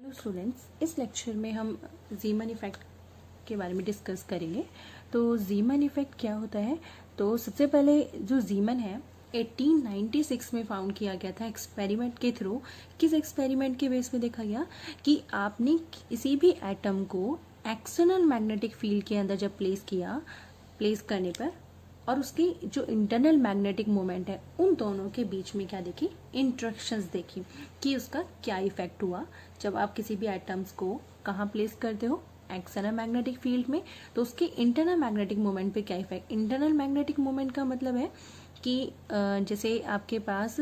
Hello students, इस lecture में हम जीमन इफ़ेक्ट के बारे में डिस्कस करेंगे। तो जीमन इफ़ेक्ट क्या होता है? तो सबसे पहले जो जीमन है 1896 में फाउंड किया गया था एक्सपेरिमेंट के थ्रू। किस एक्सपेरिमेंट के बेस पे देखा गया कि आपने किसी भी एटम को एक्सटर्नल मैग्नेटिक फील्ड के अंदर जब प्लेस करने पर और उसकी जो इंटरनल मैग्नेटिक मोमेंट है उन दोनों के बीच में क्या देखी, इंट्रैक्शंस देखी कि उसका क्या इफेक्ट हुआ। जब आप किसी भी एटम्स को कहाँ प्लेस करते हो, एक्सटर्नल मैग्नेटिक फील्ड में, तो उसके इंटरनल मैग्नेटिक मोमेंट पे क्या इफेक्ट। इंटरनल मैग्नेटिक मोमेंट का मतलब है कि जैसे आपके पास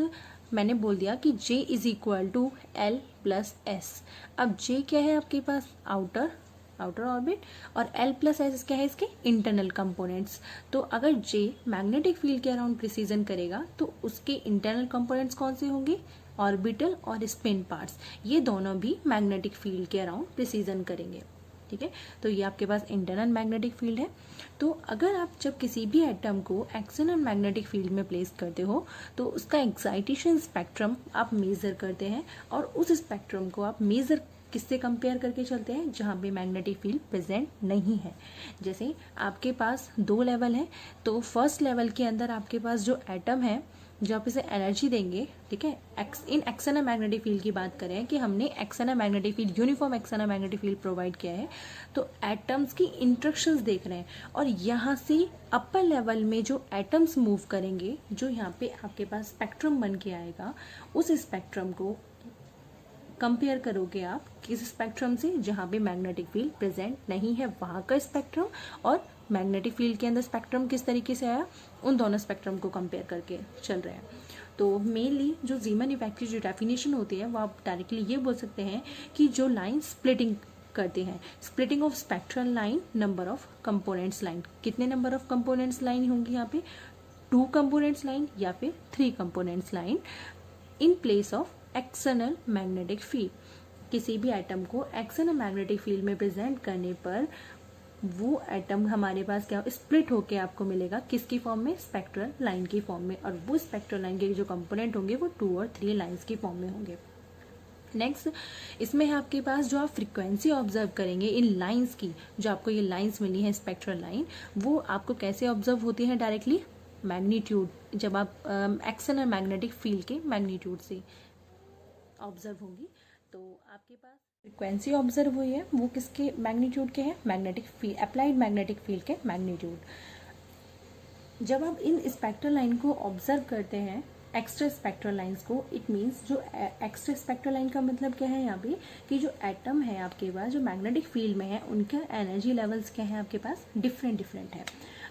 मैंने बोल दिया कि J is equal to L plus S. अब J क्या है आपके पास, आउटर ऑर्बिट, और L प्लस एस क्या है, इसके इंटरनल कंपोनेंट्स। तो अगर J मैग्नेटिक फील्ड के अराउंड प्रिसीजन करेगा तो उसके इंटरनल कंपोनेंट्स कौन से होंगे, ऑर्बिटल और स्पिन पार्ट्स। ये दोनों भी मैग्नेटिक फील्ड के अराउंड प्रिसीजन करेंगे। ठीक है, तो ये आपके पास इंटरनल मैग्नेटिक फील्ड है। तो अगर आप जब किसी भी एटम को एक्सटर्नल मैग्नेटिक फील्ड में प्लेस करते हो तो उसका एक्साइटेशन स्पेक्ट्रम आप मेजर करते हैं, और उस स्पेक्ट्रम को आप मेजर किससे कंपेयर करके चलते हैं, जहाँ पे मैग्नेटिक फील्ड प्रेजेंट नहीं है। जैसे आपके पास दो लेवल है, तो फर्स्ट लेवल के अंदर आपके पास जो एटम है जो आप इसे एनर्जी देंगे, ठीक है, इन एक्सटर्नल मैग्नेटिक फील्ड की बात करें कि हमने external magnetic field, uniform external magnetic field provide किया है, तो एटम्स की इंट्रैक्शंस देख रहे हैं। और यहाँ से अपर लेवल में जो एटम्स मूव करेंगे, जो यहाँ पे आपके पास स्पेक्ट्रम बन के आएगा, उस स्पेक्ट्रम को कंपेयर करोगे आप किस स्पेक्ट्रम से, जहाँ पे मैग्नेटिक फील्ड प्रेजेंट नहीं है, वहाँ का स्पेक्ट्रम, और मैग्नेटिक फील्ड के अंदर स्पेक्ट्रम किस तरीके से आया, उन दोनों स्पेक्ट्रम को कंपेयर करके चल रहे हैं। तो मेनली जो जीमन इफेक्ट की जो डेफिनेशन होती है वो आप डायरेक्टली ये बोल सकते हैं कि जो लाइन स्प्लिटिंग करते हैं, splitting of spectral line, number of components line. कितने नंबर ऑफ कंपोनेंट्स लाइन होंगी यहाँ पे, 2 कंपोनेंट्स लाइन या फिर 3 components line in place of external magnetic field. किसी भी एटम को एक्सटर्नल मैग्नेटिक फील्ड में प्रेजेंट करने पर वो एटम हमारे पास क्या स्प्लिट होके आपको मिलेगा, किसकी फॉर्म में, स्पेक्ट्रल लाइन की फॉर्म में, और वो स्पेक्ट्रल लाइन के जो कंपोनेंट होंगे वो 2 और 3 लाइंस की फॉर्म में होंगे। नेक्स्ट, इसमें है आपके पास जो आप फ्रीक्वेंसी ऑब्जर्व करेंगे इन लाइंस की, जो आपको ये लाइंस मिली है स्पेक्ट्रल लाइन, वो आपको कैसे ऑब्जर्व होती है, डायरेक्टली मैग्नीट्यूड, जब आप एक्सटर्नल मैग्नेटिक फील्ड के मैग्नीट्यूड से ऑब्जर्व होंगी। तो आपके पास फ्रीक्वेंसी ऑब्जर्व हुई है, वो किसके मैग्नीट्यूड के हैं, magnetic field, applied magnetic field के मैग्नीट्यूड। जब आप इन स्पेक्ट्रल लाइन को ऑब्जर्व करते हैं, एक्स्ट्रा स्पेक्ट्रल लाइंस को, इट मीन्स जो एक्स्ट्रा स्पेक्ट्रल लाइन का मतलब क्या है यहाँ पे, कि जो एटम है आपके पास जो मैग्नेटिक फील्ड में है उनका एनर्जी लेवल्स क्या है आपके पास, डिफरेंट है।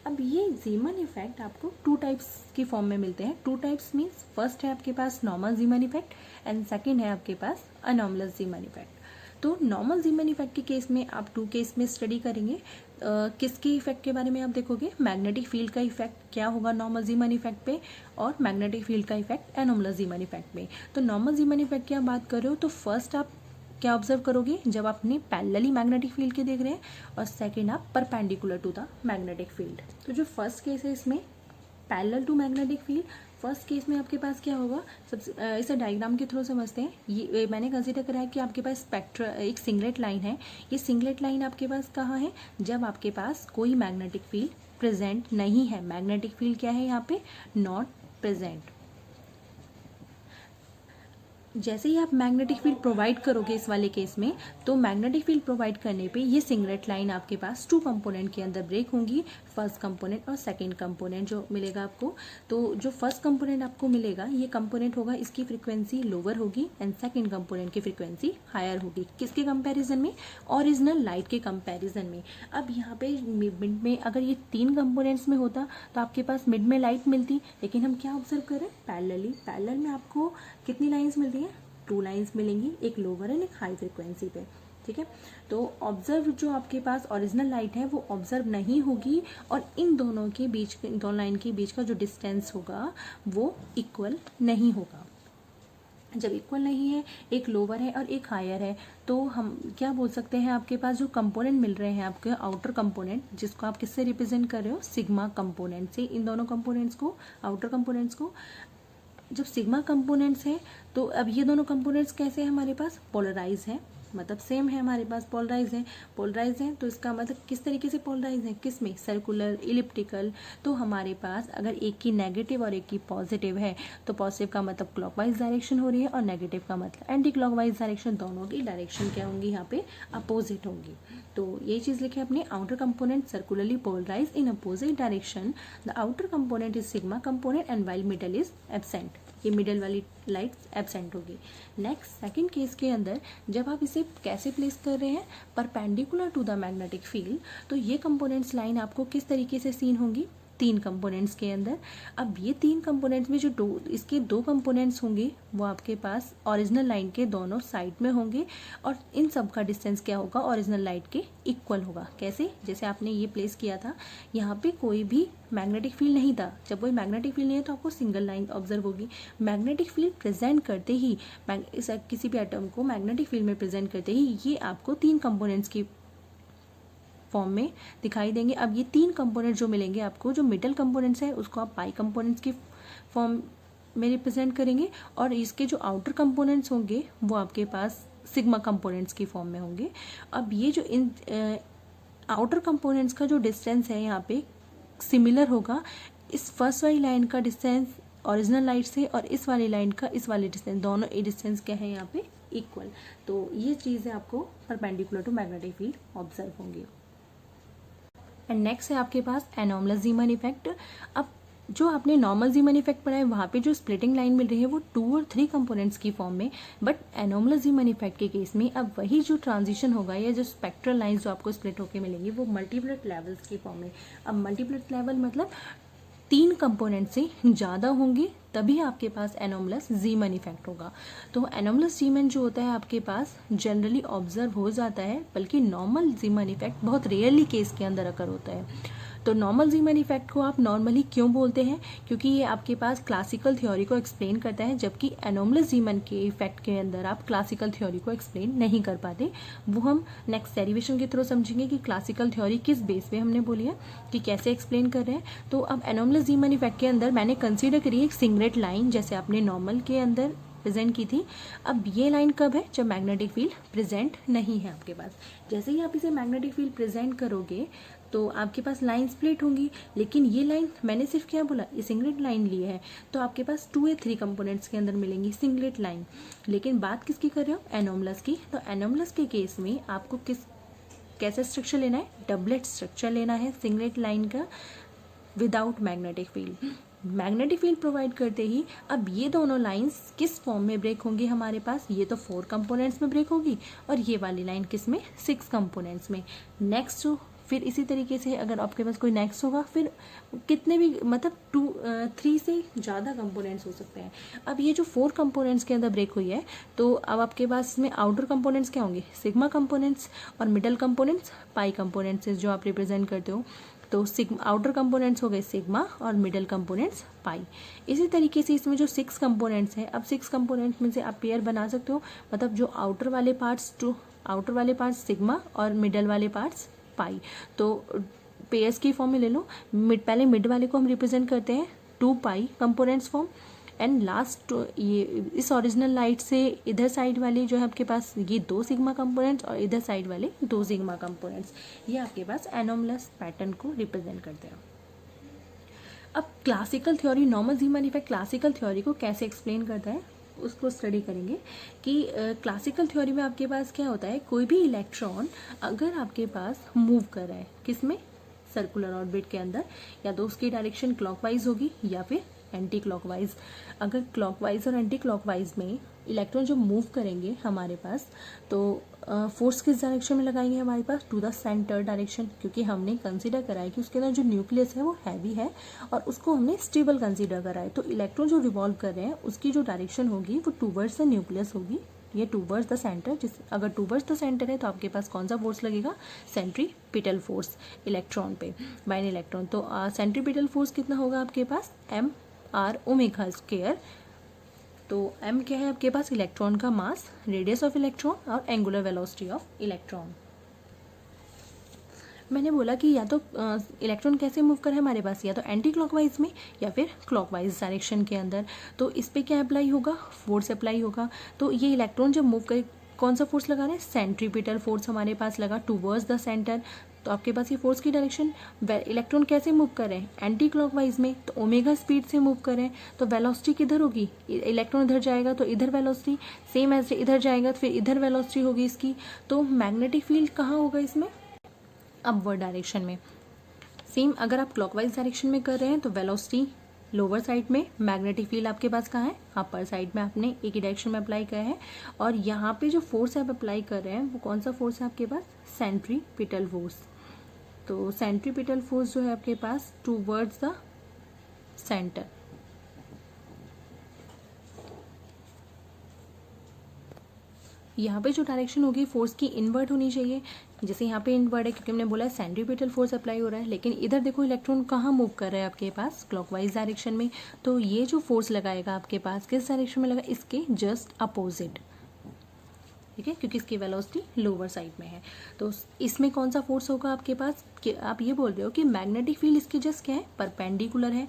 अब ये जीमन इफेक्ट आपको 2 टाइप्स की फॉर्म में मिलते हैं। 2 टाइप्स मीन्स फर्स्ट है आपके पास normal Zeeman effect and second है आपके पास अनॉर्मल जीमन इफेक्ट। तो नॉर्मल जीमन इफेक्ट के केस में आप 2 केस में स्टडी करेंगे। किसके इफेक्ट के बारे में आप देखोगे, मैग्नेटिक फील्ड का इफेक्ट क्या होगा नॉर्मल जीमन इफेक्ट पे, और मैग्नेटिक फील्ड का इफेक्ट एनॉर्मल जीमन इफेक्ट में। तो नॉर्मल जीमन इफेक्ट की आप बात कर रहे हो तो फर्स्ट आप क्या ऑब्जर्व करोगे, जब आपने पैरेलली मैग्नेटिक फील्ड के देख रहे हैं, और सेकेंड आप perpendicular to the magnetic field. तो जो फर्स्ट केस है इसमें parallel to magnetic field, first case में आपके पास क्या होगा, सबसे इसे डायग्राम के थ्रू समझते हैं। ये मैंने कंसीडर करा है कि आपके पास स्पेक्ट्र एक सिंगलेट लाइन है। ये सिंगलेट लाइन आपके पास कहाँ है, जब आपके पास कोई मैग्नेटिक फील्ड प्रेजेंट नहीं है। मैग्नेटिक फील्ड क्या है यहाँ पे, नॉट प्रेजेंट। जैसे ही आप मैग्नेटिक फील्ड प्रोवाइड करोगे इस वाले केस में, तो मैग्नेटिक फील्ड प्रोवाइड करने पे ये सिंगलेट लाइन आपके पास 2 कंपोनेंट के अंदर ब्रेक होंगी, फर्स्ट कंपोनेंट और सेकंड कंपोनेंट जो मिलेगा आपको। तो जो फर्स्ट कंपोनेंट आपको मिलेगा, ये कंपोनेंट होगा, इसकी फ्रीक्वेंसी लोअर होगी एंड सेकंड कंपोनेंट की फ्रीक्वेंसी हायर होगी। किसके कंपैरिजन में, ओरिजिनल लाइट के कंपैरिजन में। अब यहाँ पे मिड में अगर ये 3 कंपोनेंट्स में होता तो आपके पास मिड में लाइट मिलती, लेकिन हम क्या ऑब्जर्व करें, पैरेलल में आपको कितनी लाइन्स मिलती है, 2 लाइंस मिलेंगी, एक लोअर एंड एक हाई फ्रीक्वेंसी पे। ठीक है, तो ऑब्जर्व जो आपके पास ओरिजिनल लाइट है वो ऑब्जर्व नहीं होगी, और इन दोनों के बीच, दो लाइन के बीच का जो डिस्टेंस होगा वो इक्वल नहीं होगा। जब इक्वल नहीं है, एक लोअर है और एक हायर है, तो हम क्या बोल सकते हैं, आपके पास जो कंपोनेंट मिल रहे हैं आपके आउटर कंपोनेंट, जिसको आप किससे रिप्रेजेंट कर रहे हो, सिग्मा कंपोनेंट से, इन दोनों कंपोनेंट्स को, आउटर कंपोनेंट्स को। जब सिग्मा कंपोनेंट्स हैं तो अब ये दोनों कंपोनेंट्स कैसे हैं, हमारे पास पोलराइज है, मतलब सेम है, हमारे पास पोलराइज है तो इसका मतलब किस तरीके से पोलराइज है, किस में, सर्कुलर, इलिप्टिकल। तो हमारे पास अगर एक की नेगेटिव और एक की पॉजिटिव है तो पॉजिटिव का मतलब क्लॉकवाइज डायरेक्शन हो रही है और नेगेटिव का मतलब एंटी क्लॉकवाइज डायरेक्शन। दोनों की डायरेक्शन क्या होंगी यहाँ पे, अपोजिट होंगी। तो ये चीज लिखे अपने, outer component circularly polarise in opposite direction, the outer component is sigma component and while middle is absent. ये मिडल वाली लाइट एब्सेंट होगी। नेक्स्ट सेकंड केस के अंदर जब आप इसे कैसे प्लेस कर रहे हैं, perpendicular to the magnetic field, तो ये कंपोनेंट्स लाइन आपको किस तरीके से सीन होंगी, 3 कंपोनेंट्स के अंदर। अब ये 3 कंपोनेंट्स में जो इसके 2 कंपोनेंट्स होंगे वो आपके पास ओरिजिनल लाइन के दोनों साइड में होंगे और इन सब का डिस्टेंस क्या होगा, ओरिजिनल लाइन के इक्वल होगा। कैसे, जैसे आपने ये प्लेस किया था, यहाँ पे कोई भी मैग्नेटिक फील्ड नहीं था। जब कोई मैग्नेटिक फील्ड नहीं है तो आपको सिंगल लाइन ऑब्जर्व होगी। मैग्नेटिक फील्ड प्रेजेंट करते ही, किसी भी एटम को मैग्नेटिक फील्ड में प्रेजेंट करते ही ये आपको 3 कंपोनेंट्स की फॉर्म में दिखाई देंगे। अब ये 3 कंपोनेंट जो मिलेंगे आपको, जो मिडल कंपोनेंट्स है उसको आप पाई कंपोनेंट्स की फॉर्म में रिप्रेजेंट करेंगे और इसके जो आउटर कंपोनेंट्स होंगे वो आपके पास सिग्मा कंपोनेंट्स की फॉर्म में होंगे। अब ये जो इन आउटर कंपोनेंट्स का जो डिस्टेंस है यहाँ पे सिमिलर होगा, इस फर्स्ट वाली लाइन का डिस्टेंस ओरिजिनल लाइन से और इस वाली लाइन का इस वाले डिस्टेंस, दोनों ये डिस्टेंस क्या है यहाँ पे, इक्वल। तो ये चीज़ें आपको perpendicular to magnetic field observe होंगी। एंड नेक्स्ट है आपके पास एनॉमलस ज़ीमन इफेक्ट। अब जो आपने नॉर्मल ज़ीमन इफेक्ट पढ़ा है वहाँ पे जो स्प्लिटिंग लाइन मिल रही है वो 2 और 3 कंपोनेंट्स की फॉर्म में, बट एनॉमलस ज़ीमन इफेक्ट के केस में अब वही जो ट्रांजिशन होगा या जो स्पेक्ट्रल लाइंस जो आपको स्प्लिट होकर मिलेंगी वो मल्टीप्लेट लेवल्स की फॉर्म में। अब मल्टीप्लेट लेवल मतलब 3 कंपोनेंट से ज़्यादा होंगी तभी आपके पास एनॉमलस ज़ीमन इफेक्ट होगा। तो एनॉमलस ज़ीमन जो होता है आपके पास जनरली ऑब्जर्व हो जाता है, बल्कि नॉर्मल ज़ीमन इफेक्ट बहुत रेयरली केस के अंदर अकर होता है। तो नॉर्मल ज़ीमन इफेक्ट को आप नॉर्मली क्यों बोलते हैं, क्योंकि ये आपके पास क्लासिकल थ्योरी को एक्सप्लेन करता है, जबकि एनॉमलस ज़ीमन के इफेक्ट के अंदर आप क्लासिकल थ्योरी को एक्सप्लेन नहीं कर पाते। वो हम नेक्स्ट डेरिवेशन के थ्रू समझेंगे कि क्लासिकल थ्योरी किस बेस पे हमने बोली है कि कैसे एक्सप्लेन कर रहे हैं। तो अब एनॉमलस ज़ीमन इफेक्ट के अंदर मैंने कंसिडर करी एक सिंगलेट लाइन, जैसे आपने नॉर्मल के अंदर प्रेजेंट की थी। अब ये लाइन कब है, जब मैग्नेटिक फील्ड प्रेजेंट नहीं है आपके पास। जैसे ही आप इसे मैग्नेटिक फील्ड प्रेजेंट करोगे तो आपके पास लाइन स्प्लिट होंगी, लेकिन ये लाइन मैंने सिर्फ क्या बोला, ये सिंगलेट लाइन ली है तो आपके पास 2 या 3 कंपोनेंट्स के अंदर मिलेंगी सिंगलेट लाइन। लेकिन बात किसकी कर रहे हो, एनॉमलस की। तो एनॉमलस के केस में आपको कैसा स्ट्रक्चर लेना है, डबलेट स्ट्रक्चर लेना है सिंगलेट लाइन का without magnetic field. Magnetic field provide करते ही अब ये दोनों लाइंस किस फॉर्म में ब्रेक होंगी हमारे पास, ये तो 4 कंपोनेंट्स में ब्रेक होगी और ये वाली लाइन किस में, 6 कंपोनेंट्स में। नेक्स्ट फिर इसी तरीके से अगर आपके पास कोई नेक्स्ट होगा, फिर कितने भी मतलब 3 से ज़्यादा कंपोनेंट्स हो सकते हैं। अब ये जो 4 कंपोनेंट्स के अंदर ब्रेक हुई है तो अब आपके पास इसमें आउटर कंपोनेंट्स क्या होंगे, सिग्मा कंपोनेंट्स, और मिडल कंपोनेंट्स पाई कंपोनेंट्स जो आप रिप्रेजेंट करते हो। तो आउटर कंपोनेंट्स हो गए सिग्मा और मिडल कंपोनेंट्स पाई। इसी तरीके से इसमें जो 6 कंपोनेंट्स हैं, अब 6 कंपोनेंट्स में से आप पेयर बना सकते हो, मतलब जो आउटर वाले पार्ट्स सिग्मा और मिडल वाले पार्ट्स पाई। तो पेयर्स की फॉर्म में ले लो, पहले मिड वाले को हम रिप्रेजेंट करते हैं 2 पाई कंपोनेंट्स फॉर्म, एंड लास्ट ये इस ओरिजिनल लाइट से इधर साइड वाले जो है आपके पास ये 2 सिग्मा कंपोनेंट्स और इधर साइड वाले 2 सिग्मा कंपोनेंट्स, ये आपके पास एनॉमलस पैटर्न को रिप्रेजेंट करते हैं। अब classical theory, normal Zeeman effect classical theory को कैसे एक्सप्लेन करता है उसको स्टडी करेंगे कि क्लासिकल थ्योरी में आपके पास क्या होता है, कोई भी इलेक्ट्रॉन अगर आपके पास मूव कर रहा है किसमें, सर्कुलर ऑर्बिट के अंदर, या तो उसकी डायरेक्शन क्लॉकवाइज होगी या फिर एंटी क्लॉकवाइज। अगर क्लॉकवाइज और एंटी क्लॉकवाइज में इलेक्ट्रॉन जो मूव करेंगे हमारे पास, तो फोर्स किस डायरेक्शन में लगाएंगे हमारे पास, टू द सेंटर डायरेक्शन, क्योंकि हमने कंसीडर करा है कि उसके अंदर जो न्यूक्लियस है वो हैवी है और उसको हमने स्टेबल कंसीडर करा है। तो इलेक्ट्रॉन जो रिवॉल्व कर रहे हैं उसकी जो डायरेक्शन होगी वो टूवर्ड्स द न्यूक्लियस होगी, ये टूवर्ड्स द सेंटर। अगर टूवर्ड्स द सेंटर है तो आपके पास कौन सा फोर्स लगेगा, सेंट्रीपिटल फोर्स इलेक्ट्रॉन पे बाय एन इलेक्ट्रॉन। तो सेंट्रीपिटल फोर्स कितना होगा आपके पास, m/r ओमेगा स्क्वायर। तो m क्या है आपके पास, इलेक्ट्रॉन का मास, रेडियस ऑफ इलेक्ट्रॉन और एंगुलर वेलोसिटी ऑफ इलेक्ट्रॉन। मैंने बोला कि या तो इलेक्ट्रॉन कैसे मूव करे हमारे पास, या तो एंटी क्लॉकवाइज में या फिर क्लॉकवाइज डायरेक्शन के अंदर। तो इस पे क्या अप्लाई होगा, फोर्स अप्लाई होगा। तो ये इलेक्ट्रॉन जब मूव करे कौन सा फोर्स लगा रहे हैं, सेंट्रीपिटल फोर्स हमारे पास लगा टूवर्ड्स द सेंटर। तो आपके पास ये फोर्स की डायरेक्शन, इलेक्ट्रॉन कैसे मूव कर रहे हैं, एंटी क्लॉकवाइज में, तो ओमेगा स्पीड से मूव कर रहे हैं, तो वेलोसिटी किधर होगी, इलेक्ट्रॉन इधर जाएगा तो इधर वेलोसिटी, सेम एज इधर जाएगा तो फिर इधर वेलोसिटी होगी इसकी। तो मैग्नेटिक फील्ड कहाँ होगा इसमें, अपवर्ड डायरेक्शन में। सेम अगर आप क्लॉकवाइज डायरेक्शन में कर रहे हैं तो वेलोसिटी लोअर साइड में, मैग्नेटिक फील्ड आपके पास कहाँ है, अपर साइड में, आपने एक ही डायरेक्शन में अप्लाई किया है। और यहाँ पे जो फोर्स आप अप्लाई कर रहे हैं वो कौन सा फोर्स है आपके पास, सेंट्रीपिटल फोर्स। तो सेंट्रीपिटल फोर्स जो है आपके पास टूवर्ड्स द सेंटर। यहाँ पे जो डायरेक्शन होगी फोर्स की इनवर्ट होनी चाहिए, जैसे यहाँ पे इनवर्ट है क्योंकि हमने बोला है सेंट्रीपिटल फोर्स अप्लाई हो रहा है, लेकिन इधर देखो इलेक्ट्रॉन कहाँ मूव कर रहा है आपके पास, क्लॉकवाइज डायरेक्शन में। तो ये जो फोर्स लगाएगा आपके पास किस डायरेक्शन में लगा, इसके जस्ट अपोजिट, ठीक है, क्योंकि इसकी वेलोसिटी लोअर साइड में है। तो इसमें कौन सा फोर्स होगा आपके पास, कि आप ये बोल रहे हो कि मैग्नेटिक फील्ड इसके जस्ट क्या है, परपेंडिकुलर है,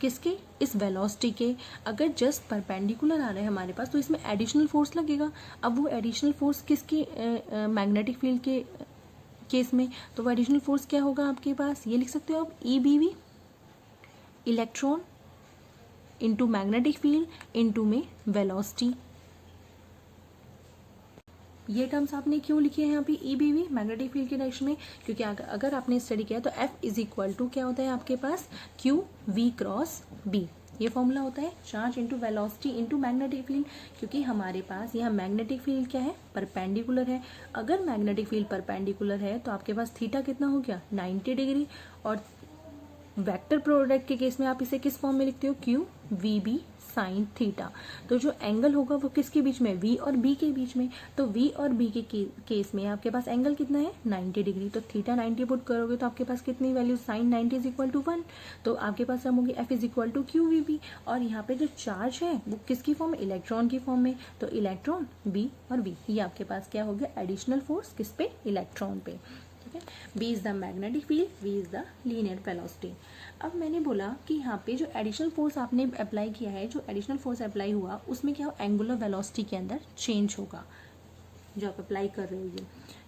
किसके, इस वेलोसिटी के। अगर जस्ट परपेंडिकुलर आ रहा है हमारे पास तो इसमें एडिशनल फोर्स लगेगा। अब वो एडिशनल फोर्स किसके, मैग्नेटिक फील्ड के केस में, तो वो एडिशनल फोर्स क्या होगा आपके पास, ये लिख सकते हो आप, EBV, electron into magnetic field into में वेलोसिटी। ये टर्म्स आपने क्यों लिखे हैं यहाँ पे, EBV, मैग्नेटिक फील्ड के डायरेक्शन में, क्योंकि अगर आपने स्टडी किया तो F इज इक्वल टू क्या होता है आपके पास, QV क्रॉस B। ये फॉर्मूला होता है charge into velocity into magnetic field, क्योंकि हमारे पास यहाँ मैग्नेटिक फील्ड क्या है, परपेंडिकुलर है। अगर मैग्नेटिक फील्ड परपेंडिकुलर है तो आपके पास थीटा कितना हो गया, 90 डिग्री। और वेक्टर प्रोडक्ट के केस में आप इसे किस फॉर्म में लिखते हो, QVB साइन थीटा। तो जो एंगल होगा वो किसके बीच में, V और B के बीच में। तो V और B के केस में आपके पास एंगल कितना है, 90 डिग्री। तो थीटा 90 पुट करोगे तो आपके पास कितनी value, sine 90 is equal to 1। तो आपके पास हम होगी F is equal to QVB। और यहाँ पे जो चार्ज है वो किसकी फॉर्म में, इलेक्ट्रॉन की फॉर्म में। तो इलेक्ट्रॉन B और B, ये आपके पास क्या हो गया, एडिशनल फोर्स किस पे, इलेक्ट्रॉन पे। B is the magnetic field, V is the linear velocity. अब मैंने बोला कि यहाँ पे जो एडिशनल फोर्स आपने अप्लाई किया है, जो एडिशनल फोर्स अप्लाई हुआ उसमें क्या हो, एंगुलर वेलोसिटी के अंदर चेंज होगा जो आप अप्लाई कर रहे हो ये।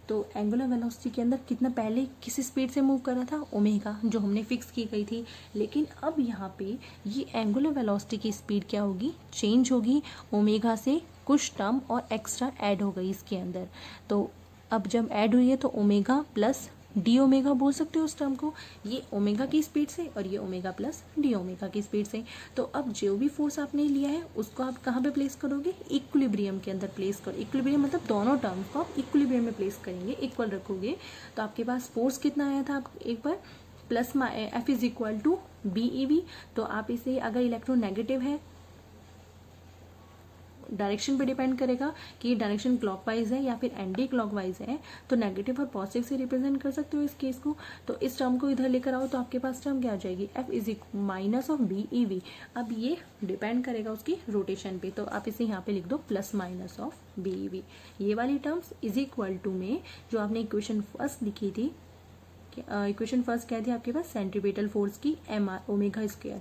तो एंगुलर वेलोसिटी के अंदर कितना, पहले किस स्पीड से मूव कर रहा था, ओमेगा, जो हमने फिक्स की गई थी। लेकिन अब यहाँ पे ये एंगुलर वेलोसिटी की स्पीड क्या होगी, चेंज होगी, ओमेगा से कुछ टर्म और एक्स्ट्रा ऐड हो गई इसके अंदर। तो अब जब ऐड हुई है तो ओमेगा प्लस डी ओमेगा बोल सकते हो उस टर्म को, ये ओमेगा की स्पीड से और ये ओमेगा प्लस डी ओमेगा की स्पीड से। तो अब जो भी फोर्स आपने लिया है उसको आप कहाँ पे प्लेस करोगे, इक्विलिब्रियम के अंदर प्लेस करो। इक्विलिब्रियम मतलब दोनों टर्म्स को आप इक्विलिब्रियम में प्लेस करेंगे, इक्वल रखोगे। तो आपके पास फोर्स कितना आया था, आप एक बार plus F is equal to BEV। तो आप इसे, अगर इलेक्ट्रॉन नेगेटिव है, डायरेक्शन पे डिपेंड करेगा कि ये डायरेक्शन क्लॉकवाइज है या फिर एंटी क्लॉकवाइज है, तो नेगेटिव और पॉजिटिव से रिप्रेजेंट कर सकते हो इस केस को। तो इस टर्म को इधर लेकर आओ तो आपके पास टर्म क्या आ जाएगी, F is minus of BEV। अब ये डिपेंड करेगा उसकी रोटेशन पे, तो आप इसे यहाँ पे लिख दो प्लस माइनस ऑफ BEV। ये वाली टर्म्स इज इक्वल टू में जो आपने इक्वेशन फर्स्ट लिखी थी, इक्वेशन फर्स्ट क्या थी आपके पास, सेंट्रीपिटल फोर्स की MR ओमेगा स्क्वायर।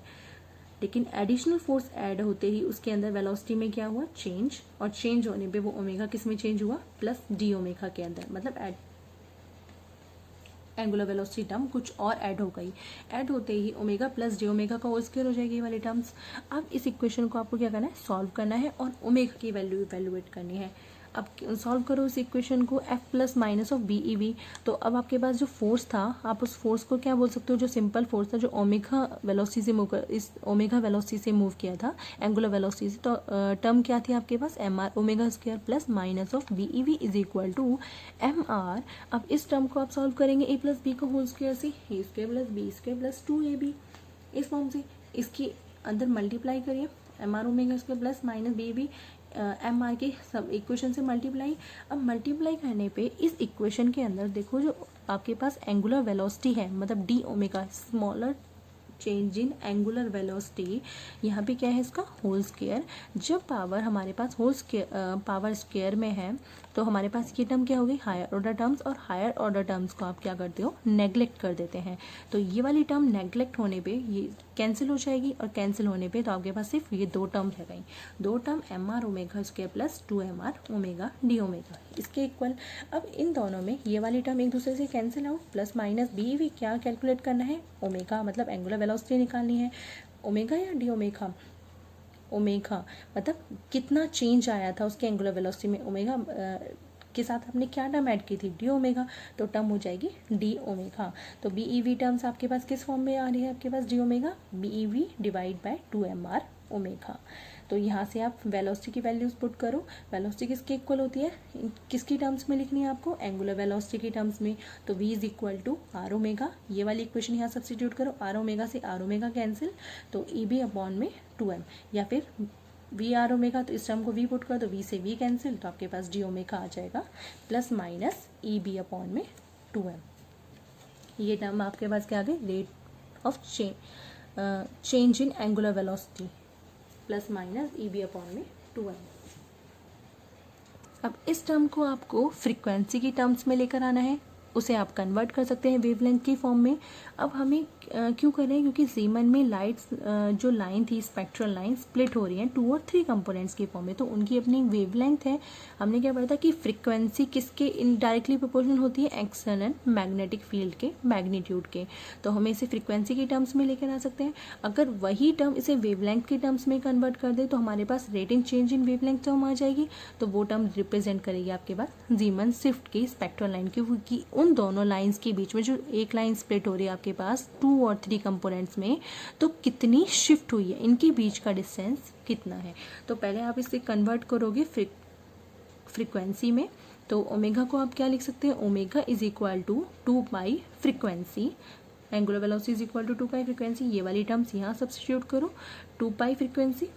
लेकिन एडिशनल फोर्स ऐड होते ही उसके अंदर वेलोसिटी में क्या हुआ, चेंज। और चेंज होने पे वो ओमेगा किस में चेंज हुआ, प्लस डी ओमेगा के अंदर। मतलब एंगुलर वेलोसिटी टर्म कुछ और ऐड हो गई। ऐड होते ही ओमेगा प्लस डी ओमेगा का होल स्क्वायर हो जाएगी ये वाली टर्म्स। अब इस इक्वेशन को आपको क्या करना है, सॉल्व करना है और ओमेगा की वैल्यू इवेल्युएट करनी है। अब सॉल्व करो इस इक्वेशन को, F plus minus of BEV। तो अब आपके पास जो फोर्स था, आप उस फोर्स को क्या बोल सकते हो, जो सिंपल फोर्स था जो ओमेगा वेलोसिटी से मूव कर, इस ओमेगा वेलोसिटी से मूव किया था एंगुलर वेलोसिटी से। तो टर्म क्या थी आपके पास, MR omega square plus minus of BEV is equal to MR। अब इस टर्म को आप सॉल्व करेंगे A प्लस बी का होल स्क्वायर से, A square plus B square plus 2AB। इस फॉर्म से इसके अंदर मल्टीप्लाई करिए, MR omega square plus minus BEV MR के सब इक्वेशन से मल्टीप्लाई। अब मल्टीप्लाई करने पे इस इक्वेशन के अंदर देखो जो आपके पास एंगुलर वेलोसिटी है, मतलब D omega, smaller change in angular velocity, यहाँ पे क्या है इसका होल स्क्वायर। जब पावर हमारे पास होल स्क्वायर पावर स्क्वायर में है तो हमारे पास ये टर्म क्या होगी, हायर ऑर्डर टर्म्स। और हायर ऑर्डर टर्म्स को आप क्या करते हो, नेग्लेक्ट कर देते हैं। तो ये वाली टर्म नेग्लेक्ट होने पे ये कैंसिल हो जाएगी, और कैंसिल होने पे तो आपके पास सिर्फ ये दो टर्म रह गई, दो term mr omega square plus 2mr omega D omega इसके इक्वल। अब इन दोनों में ये वाली टर्म एक दूसरे से cancel out, plus minus B V क्या कैलकुलेट करना है, ओमेगा मतलब एंगुलर वेलोसिटी निकालनी है, ओमेगा या डी ओमेगा, ओमेगा मतलब कितना चेंज आया था उसके एंगुलर वेलोसिटी में, ओमेगा के साथ आपने क्या टर्म ऐड की थी, डी ओमेगा, तो टर्म हो जाएगी डी ओमेगा। तो बी ई वी टर्म्स आपके पास किस फॉर्म में आ रही है आपके पास, D omega B E V divide by 2mr omega. तो यहाँ से आप वेलोसिटी की वैल्यूज पुट करो, वेलोसिटी किसके इक्वल होती है, किसकी टर्म्स में लिखनी है आपको, एंगुलर वेलोसिटी की टर्म्स में, तो v is equal to R omega, ये वाली इक्वेशन यहाँ सब्सटीट्यूट करो, आर ओमेगा से आर ओमेगा कैंसिल, तो ई बी अपॉन में 2m, या फिर वी आर ओमेगा, तो इस टर्म को v पुट कर दो, v से v कैंसिल, तो आपके पास डी ओमेगा आ जाएगा plus minus E B upon में 2m। ये टर्म आपके पास क्या आ गई, rate of change in angular velocity plus minus E B upon में 2m। अब इस टर्म को आपको फ्रीक्वेंसी की टर्म्स में लेकर आना है, उसे आप कन्वर्ट कर सकते हैं वेवलेंथ की फॉर्म में। अब हमें क्यों करें, क्योंकि जीमन में लाइट्स जो लाइन थी स्पेक्ट्रल लाइन स्प्लिट हो रही हैं 2 और 3 कंपोनेंट्स की फॉर्म में, तो उनकी अपनी वेवलेंथ है। हमने क्या पढ़ा था कि फ्रीक्वेंसी किसके इनडायरेक्टली प्रोपोर्शनल होती है, एक्सटर्नल मैग्नेटिक फील्ड के मैग्नीट्यूड के, तो हमें इसे फ्रीक्वेंसी की टर्म्स में लेकर आ सकते हैं। अगर वही टर्म इसे वेवलेंथ की टर्म्स में कन्वर्ट कर दे तो हमारे पास rate in change in wavelength term आ जाएगी, तो वो टर्म रिप्रेजेंट करेगी आपके पास जीमन शिफ्ट की स्पेक्ट्रल लाइन की, क्योंकि उन दोनों लाइंस के बीच में जो एक लाइन स्प्लिट हो रही है आपके पास 2 और 3 कंपोनेंट्स में, तो कितनी शिफ्ट हुई है, इनके बीच का डिस्टेंस कितना है। तो पहले आप इसे कन्वर्ट करोगे फ्रीक्वेंसी में, तो ओमेगा को आप क्या लिख सकते हैं, omega is equal to 2 pi frequency, angular velocity is equal to 2 pi frequency, ये वाली टर्म्स यहाँ सब्स्टिट्यूट करो, 2 पाई फ्रीक्वेंसी,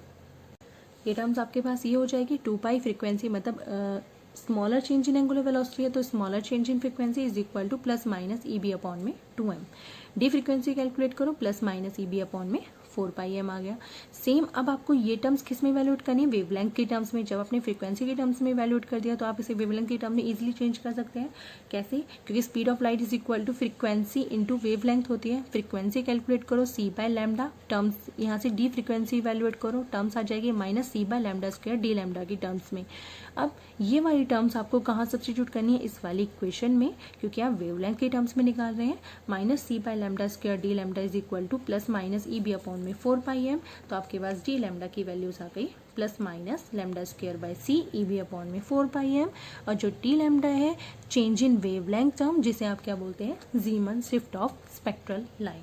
ये टर्म्स आपके पास ये हो जाएगी, 2 पाई फ्रीक्वेंसी मतलब smaller change in angular velocity है, तो smaller change in frequency is equal to plus minus E B upon में 2m। डी फ्रीक्वेंसी कैलकुलेट करो, plus minus E B upon में 4πm आ गया। सेम अब आपको ये टर्म्स किस में वैल्यूएट करनी है, वेवलेंथ की टर्म्स में। जब आपने फ्रीक्वेंसी की टर्म्स में वैल्यूएट कर दिया तो आप इसे वेवलेंथ की टर्म में इजीली चेंज कर सकते हैं। कैसे, क्योंकि speed of light is equal to frequency into wavelength होती है। फ्रीक्वेंसी कैलकुलेट करो c बाय लैम्डा, टर्म्स यहाँ से डी फ्रीक्वेंसी वैल्यूएट करो, टर्म्स आ जाएगी minus c by lambda square D lambda की टर्म्स में। अब ये वाली टर्म्स आपको कहाँ सब्स्टिट्यूट करनी है, इस वाली इक्वेशन में, क्योंकि आप वेवलेंथ के टर्म्स में निकाल रहे हैं। Minus c by lambda square D lambda is equal to plus minus E B upon में 4πm, तो आपके पास डी लैम्डा की वैल्यूज आ गई plus minus lambda square by C E B upon में 4πm, और जो डी लैम्डा है चेंज इन वेवलेंथ टर्म, जिसे आप क्या बोलते हैं, Zeeman shift of spectral line.